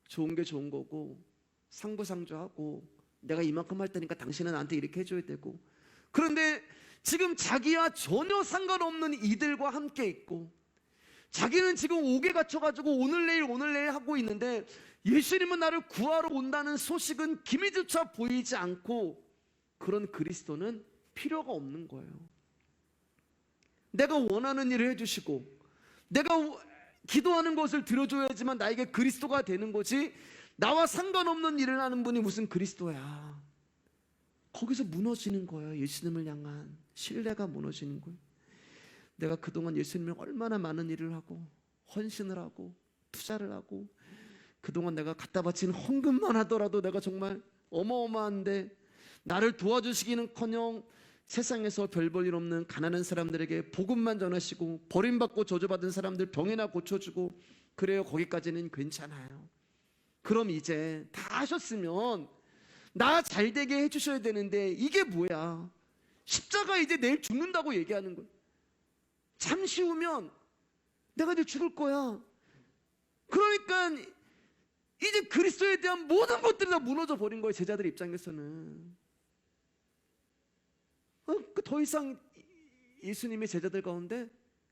좋은 게 좋은 거고 상부상조하고 내가 이만큼 할 테니까 당신은 나한테 이렇게 해줘야 되고, 그런데 지금 자기와 전혀 상관없는 이들과 함께 있고 자기는 지금 옥에 갇혀가지고 오늘 내일 하고 있는데 예수님은 나를 구하러 온다는 소식은 기미조차 보이지 않고, 그런 그리스도는 필요가 없는 거예요. 내가 원하는 일을 해주시고 내가 기도하는 것을 들어줘야지만 나에게 그리스도가 되는 거지, 나와 상관없는 일을 하는 분이 무슨 그리스도야. 거기서 무너지는 거예요. 예수님을 향한 신뢰가 무너지는 거예요. 내가 그동안 예수님을 얼마나 많은 일을 하고 헌신을 하고 투자를 하고 그동안 내가 갖다 바친 헌금만 하더라도 내가 정말 어마어마한데 나를 도와주시기는커녕 세상에서 별 볼 일 없는 가난한 사람들에게 복음만 전하시고 버림받고 저주받은 사람들 병이나 고쳐주고 그래요. 거기까지는 괜찮아요. 그럼 이제 다 하셨으면 나 잘되게 해주셔야 되는데 이게 뭐야? 십자가 이제 내일 죽는다고 얘기하는 거야. 잠시 후면 내가 이제 죽을 거야. 그러니까 이제 그리스도에 대한 모든 것들이 다 무너져 버린 거예요. 제자들 입장에서는. 더 이상 예수님의 제자들 가운데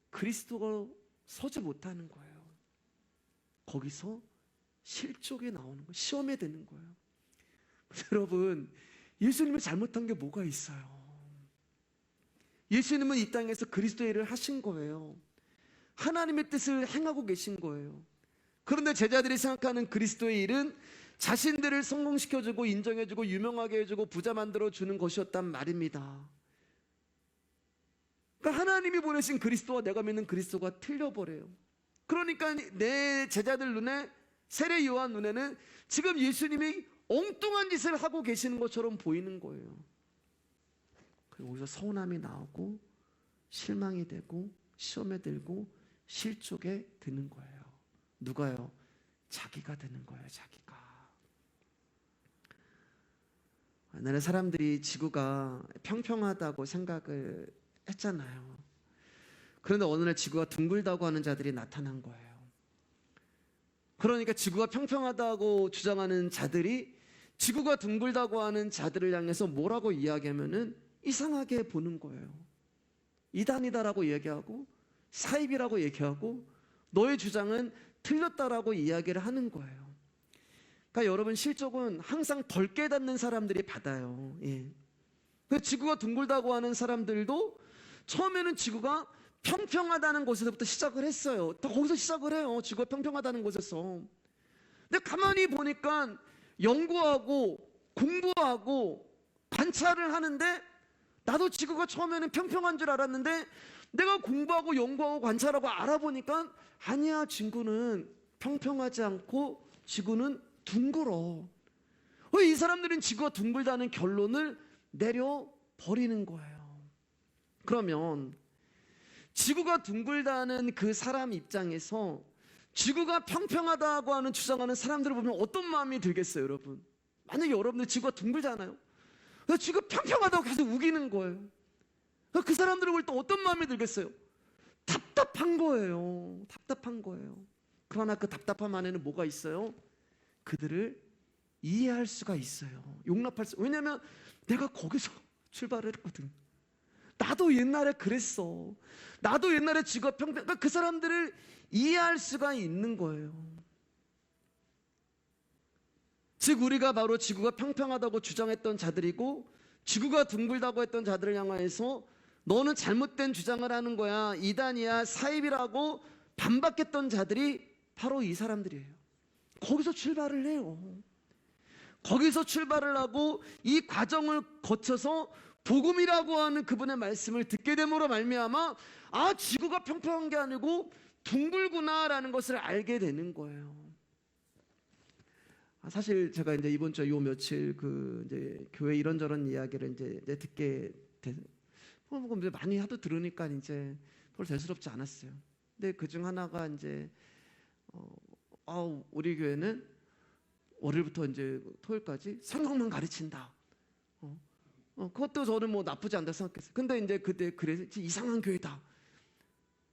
그리스도가 서지 못하는 거예요. 거기서 실족이 나오는 거예요. 시험에 드는 거예요. 여러분, 예수님이 잘못한 게 뭐가 있어요? 예수님은 이 땅에서 그리스도의 일을 하신 거예요. 하나님의 뜻을 행하고 계신 거예요. 그런데 제자들이 생각하는 그리스도의 일은 자신들을 성공시켜주고 인정해주고 유명하게 해주고 부자 만들어주는 것이었단 말입니다. 그러니까 하나님이 보내신 그리스도와 내가 믿는 그리스도가 틀려버려요. 그러니까 내 제자들 눈에, 세례 요한 눈에는 지금 예수님이 엉뚱한 짓을 하고 계시는 것처럼 보이는 거예요. 그리고 거기서 서운함이 나오고 실망이 되고 시험에 들고 실족에 드는 거예요. 누가요? 자기가 드는 거예요. 자기가. 옛날에 사람들이 지구가 평평하다고 생각을 했잖아요. 그런데 어느 날 지구가 둥글다고 하는 자들이 나타난 거예요. 그러니까 지구가 평평하다고 주장하는 자들이 지구가 둥글다고 하는 자들을 향해서 뭐라고 이야기하면은 이상하게 보는 거예요. 이단이다라고 얘기하고 사입이라고 얘기하고 너의 주장은 틀렸다라고 이야기를 하는 거예요. 그러니까 여러분, 실족은 항상 덜 깨닫는 사람들이 받아요. 예. 지구가 둥글다고 하는 사람들도 처음에는 지구가 평평하다는 곳에서부터 시작을 했어요. 다 거기서 시작을 해요. 지구가 평평하다는 곳에서. 근데 가만히 보니까 연구하고 공부하고 관찰을 하는데 나도 지구가 처음에는 평평한 줄 알았는데 내가 공부하고 연구하고 관찰하고 알아보니까 아니야, 지구는 평평하지 않고 지구는 둥글어. 이 사람들은 지구가 둥글다는 결론을 내려버리는 거예요. 그러면 지구가 둥글다는 그 사람 입장에서 지구가 평평하다고 하는 주장하는 사람들을 보면 어떤 마음이 들겠어요, 여러분? 만약에 여러분들 지구가 둥글잖아요. 지구가 평평하다고 계속 우기는 거예요. 그 사람들을 볼 때 어떤 마음이 들겠어요? 답답한 거예요. 답답한 거예요. 그러나 그 답답함 안에는 뭐가 있어요? 그들을 이해할 수가 있어요. 용납할 수. 왜냐하면 내가 거기서 출발을 했거든. 나도 옛날에 그랬어. 나도 옛날에 지구가 평평. 그러니까 그 사람들을 이해할 수가 있는 거예요. 즉 우리가 바로 지구가 평평하다고 주장했던 자들이고 지구가 둥글다고 했던 자들을 향하여서 너는 잘못된 주장을 하는 거야, 이단이야, 사입이라고 반박했던 자들이 바로 이 사람들이에요. 거기서 출발을 해요. 거기서 출발을 하고 이 과정을 거쳐서 복음이라고 하는 그분의 말씀을 듣게 됨으로 말미암아 아, 지구가 평평한 게 아니고 둥글구나라는 것을 알게 되는 거예요. 사실 제가 이제 이번 주 요 며칠 그 이제 교회 이런저런 이야기를 이제 듣게 이제 많이 하도 들으니까 이제 별로 대수롭지 않았어요. 근데 그중 하나가 이제 우리 교회는 월요일부터 이제 토요일까지 성경만 가르친다. 그것도 저는 뭐 나쁘지 않다 생각했어요. 근데 이제 그때 그래서 이상한 교회다.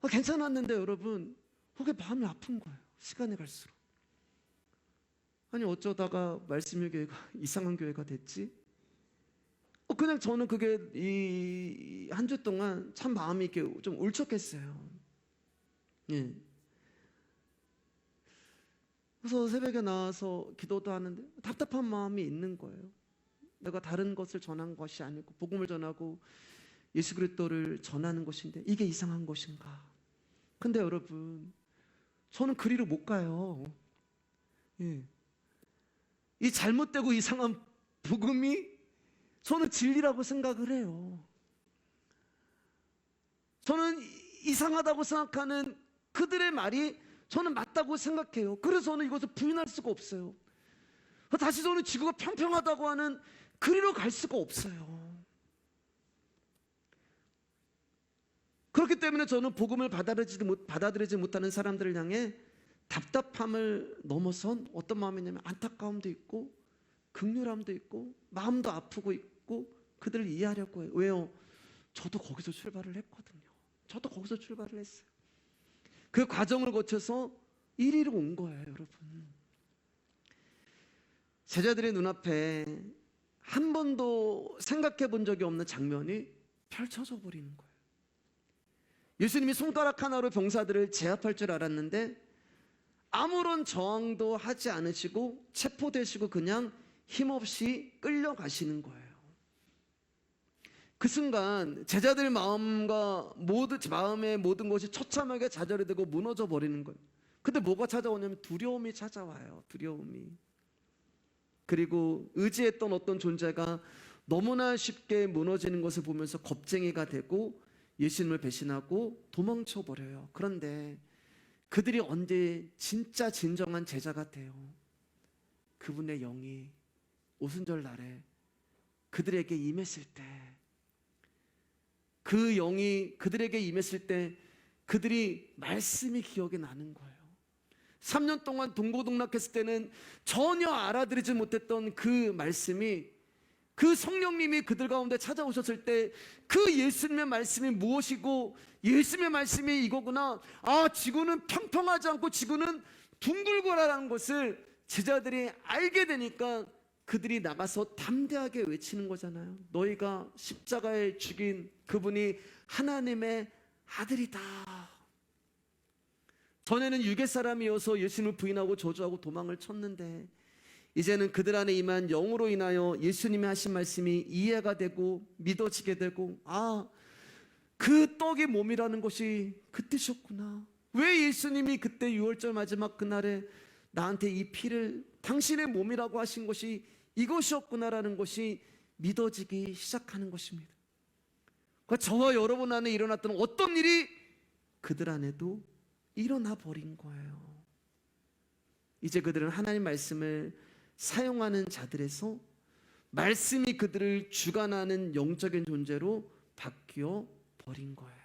괜찮았는데 여러분, 그게 마음이 아픈 거예요. 시간이 갈수록. 아니 어쩌다가 말씀의 교회가 이상한 교회가 됐지? 그냥 저는 그게 이 한 주 동안 참 마음이 이렇게 좀 울적했어요. 예. 그래서 새벽에 나와서 기도도 하는데 답답한 마음이 있는 거예요. 내가 다른 것을 전한 것이 아니고 복음을 전하고 예수 그리스도를 전하는 것인데 이게 이상한 것인가? 근데 여러분, 저는 그리로 못 가요. 예. 이 잘못되고 이상한 복음이 저는 진리라고 생각을 해요. 저는 이상하다고 생각하는 그들의 말이 저는 맞다고 생각해요. 그래서 저는 이것을 부인할 수가 없어요. 다시 저는 지구가 평평하다고 하는 그리로 갈 수가 없어요. 그렇기 때문에 저는 복음을 받아들이지 못하는 사람들을 향해 답답함을 넘어선 어떤 마음이냐면 안타까움도 있고 긍휼함도 있고 마음도 아프고 있고 그들을 이해하려고 해요. 왜요? 저도 거기서 출발을 했거든요. 저도 거기서 출발을 했어요. 그 과정을 거쳐서 이리로 온 거예요, 여러분. 제자들의 눈앞에 한 번도 생각해 본 적이 없는 장면이 펼쳐져 버리는 거예요. 예수님이 손가락 하나로 병사들을 제압할 줄 알았는데 아무런 저항도 하지 않으시고 체포되시고 그냥 힘없이 끌려가시는 거예요. 그 순간 제자들 마음의 모든 것이 처참하게 좌절이 되고 무너져 버리는 거예요. 근데 뭐가 찾아오냐면 두려움이 찾아와요. 두려움이. 그리고 의지했던 어떤 존재가 너무나 쉽게 무너지는 것을 보면서 겁쟁이가 되고 예수님을 배신하고 도망쳐 버려요. 그런데 그들이 언제 진짜 진정한 제자가 돼요? 그분의 영이 오순절 날에 그들에게 임했을 때, 그 영이 그들에게 임했을 때 그들이 말씀이 기억이 나는 거예요. 3년 동안 동고동락했을 때는 전혀 알아들이지 못했던 그 말씀이, 그 성령님이 그들 가운데 찾아오셨을 때 그 예수님의 말씀이 무엇이고 예수님의 말씀이 이거구나, 아 지구는 평평하지 않고 지구는 둥글거라는 것을 제자들이 알게 되니까 그들이 나가서 담대하게 외치는 거잖아요. 너희가 십자가에 죽인 그분이 하나님의 아들이다. 전에는 유괴 사람이어서 예수님을 부인하고 저주하고 도망을 쳤는데 이제는 그들 안에 임한 영으로 인하여 예수님이 하신 말씀이 이해가 되고 믿어지게 되고, 아, 그 떡이 몸이라는 것이 그 뜻이었구나. 왜 예수님이 그때 6월절 마지막 그날에 나한테 이 피를 당신의 몸이라고 하신 것이 이것이었구나라는 것이 믿어지기 시작하는 것입니다. 그러니까 저와 여러분 안에 일어났던 어떤 일이 그들 안에도 일어나 버린 거예요. 이제 그들은 하나님 말씀을 사용하는 자들에서 말씀이 그들을 주관하는 영적인 존재로 바뀌어 버린 거예요.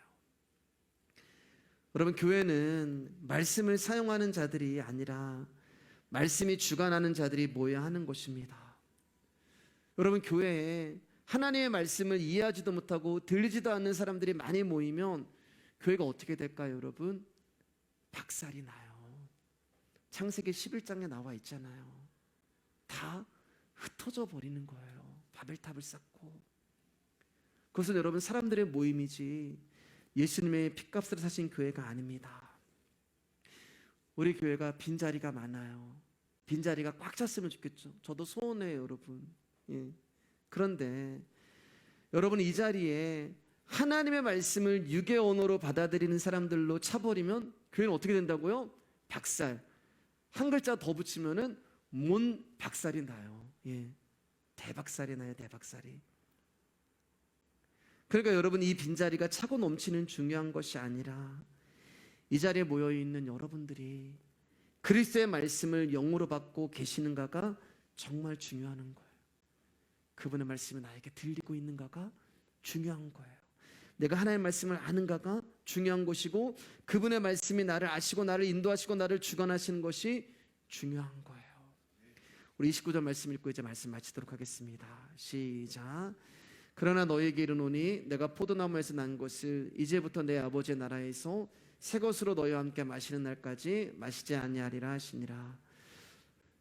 여러분, 교회는 말씀을 사용하는 자들이 아니라 말씀이 주관하는 자들이 모여야 하는 것입니다. 여러분, 교회에 하나님의 말씀을 이해하지도 못하고 들리지도 않는 사람들이 많이 모이면 교회가 어떻게 될까요, 여러분? 박살이 나요. 창세기 11장에 나와 있잖아요. 다 흩어져 버리는 거예요. 바벨탑을 쌓고. 그것은 여러분 사람들의 모임이지 예수님의 핏값을 사신 교회가 아닙니다. 우리 교회가 빈자리가 많아요. 빈자리가 꽉 찼으면 좋겠죠. 저도 소원해요, 여러분. 예. 그런데 여러분, 이 자리에 하나님의 말씀을 유괴 언어로 받아들이는 사람들로 차버리면 교회는 어떻게 된다고요? 박살. 한 글자 더 붙이면은 몬 박살이 나요. 예. 대박살이 나요, 대박살이. 그러니까 여러분, 이 빈자리가 차고 넘치는 중요한 것이 아니라 이 자리에 모여있는 여러분들이 그리스도의 말씀을 영으로 받고 계시는가가 정말 중요한 거예요. 그분의 말씀이 나에게 들리고 있는가가 중요한 거예요. 내가 하나님의 말씀을 아는가가 중요한 것이고 그분의 말씀이 나를 아시고 나를 인도하시고 나를 주관하시는 것이 중요한 거예요. 우리 29절 말씀 읽고 이제 말씀 마치도록 하겠습니다. 시작. 그러나 너희에게 이르노니 내가 포도나무에서 난 것을 이제부터 내 아버지의 나라에서 새 것으로 너희와 함께 마시는 날까지 마시지 아니하리라 하시니라.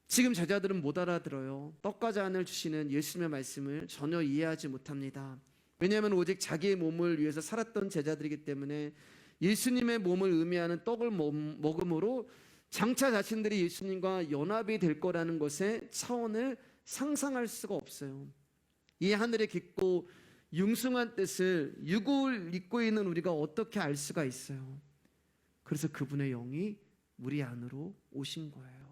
지금 제자들은 못 알아들어요. 떡과 잔을 주시는 예수님의 말씀을 전혀 이해하지 못합니다. 왜냐하면 오직 자기의 몸을 위해서 살았던 제자들이기 때문에 예수님의 몸을 의미하는 떡을 먹음으로 장차 자신들이 예수님과 연합이 될 거라는 것의 차원을 상상할 수가 없어요. 이 하늘의 깊고 융숭한 뜻을 육을 입고 있는 우리가 어떻게 알 수가 있어요? 그래서 그분의 영이 우리 안으로 오신 거예요.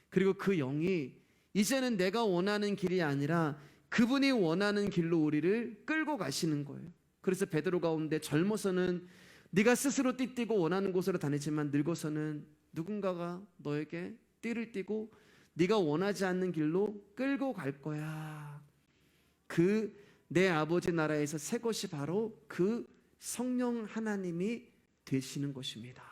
그리고 그 영이 이제는 내가 원하는 길이 아니라 그분이 원하는 길로 우리를 끌고 가시는 거예요. 그래서 베드로 가운데 젊어서는 네가 스스로 띠띠고 원하는 곳으로 다니지만 늙어서는 누군가가 너에게 띠를 띠고 네가 원하지 않는 길로 끌고 갈 거야. 그 내 아버지 나라에서 새 것이 바로 그 성령 하나님이 되시는 것입니다.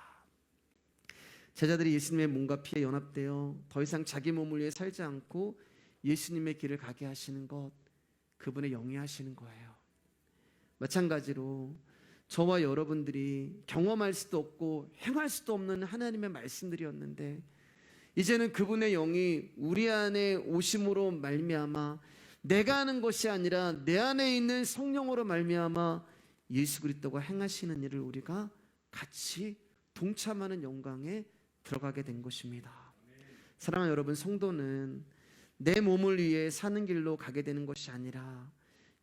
제자들이 예수님의 몸과 피에 연합되어 더 이상 자기 몸을 위해 살지 않고 예수님의 길을 가게 하시는 것, 그분의 영이 하시는 거예요. 마찬가지로 저와 여러분들이 경험할 수도 없고 행할 수도 없는 하나님의 말씀들이었는데 이제는 그분의 영이 우리 안에 오심으로 말미암아 내가 하는 것이 아니라 내 안에 있는 성령으로 말미암아 예수 그리스도가 행하시는 일을 우리가 같이 동참하는 영광에 들어가게 된 것입니다. 사랑하는 여러분, 성도는 내 몸을 위해 사는 길로 가게 되는 것이 아니라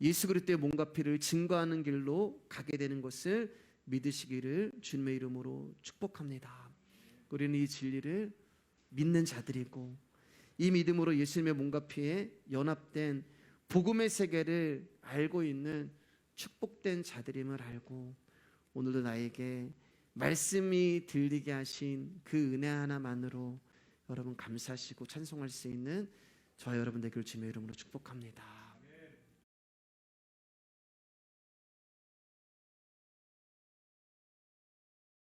예수 그리스도의 몸과 피를 증거하는 길로 가게 되는 것을 믿으시기를 주님의 이름으로 축복합니다. 우리는 이 진리를 믿는 자들이고 이 믿음으로 예수님의 몸과 피에 연합된 복음의 세계를 알고 있는 축복된 자들임을 알고 오늘도 나에게 말씀이 들리게 하신 그 은혜 하나만으로 여러분 감사하시고 찬송할 수 있는 저와 여러분 되기를 주님의 이름으로 축복합니다.